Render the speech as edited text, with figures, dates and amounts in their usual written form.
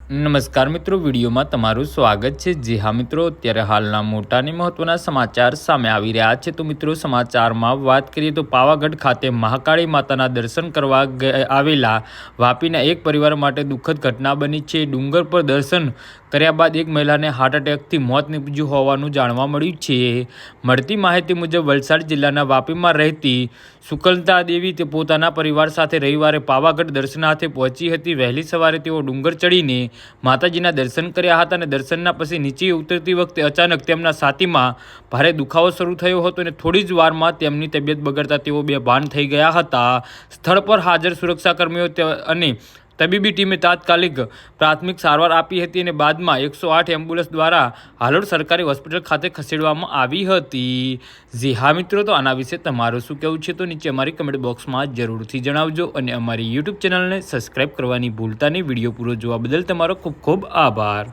નમસ્કાર મિત્રો, વિડીયોમાં તમારું સ્વાગત છે। જી હા મિત્રો, અત્યારે હાલના મોટા અને મહત્વના સમાચાર સામે આવી રહ્યા છે। તો મિત્રો, સમાચારમાં વાત કરીએ તો પાવાગઢ ખાતે મહાકાળી માતાના દર્શન કરવા આવેલા વાપીના એક પરિવાર માટે દુઃખદ ઘટના બની છે। ડુંગર પર દર્શન કર્યા બાદ એક મહિલાને હાર્ટ એટેકથી મોત નીપજ્યું હોવાનું જાણવા મળ્યું છે। મળતી માહિતી મુજબ વલસાડ જિલ્લાના વાપીમાં રહેતી સુકલતા દેવી તે પોતાના પરિવાર સાથે રવિવારે પાવાગઢ દર્શનાર્થે પહોંચી હતી। વહેલી સવારે તેઓ ડુંગર ચડીને માતાજીના દર્શન કર્યા હતા અને દર્શનના પછી નીચે ઉતરતી વખતે અચાનક તેમના છાતીમાં ભારે દુખાવો શરૂ થયો હતો અને થોડી જ વારમાં તેમની તબિયત બગડતા તેઓ બેભાન થઈ ગયા હતા। સ્થળ પર હાજર સુરક્ષાકર્મીઓ અને તબીબી ટીમે તાત્કાલિક પ્રાથમિક સારવાર આપી હતી અને બાદમાં 108 એમ્બ્યુલન્સ દ્વારા હાલોડ સરકારી હોસ્પિટલ ખાતે ખસેડવામાં આવી હતી। જી હા મિત્રો, તો આના વિશે તમારું શું કહેવું છે તો નીચે અમારી કમેન્ટ બોક્સમાં જરૂરથી જણાવજો અને અમારી યુટ્યુબ ચેનલને સબસ્ક્રાઈબ કરવાની ભૂલતા નહીં। વિડીયો પૂરો જોવા બદલ તમારો ખૂબ ખૂબ આભાર।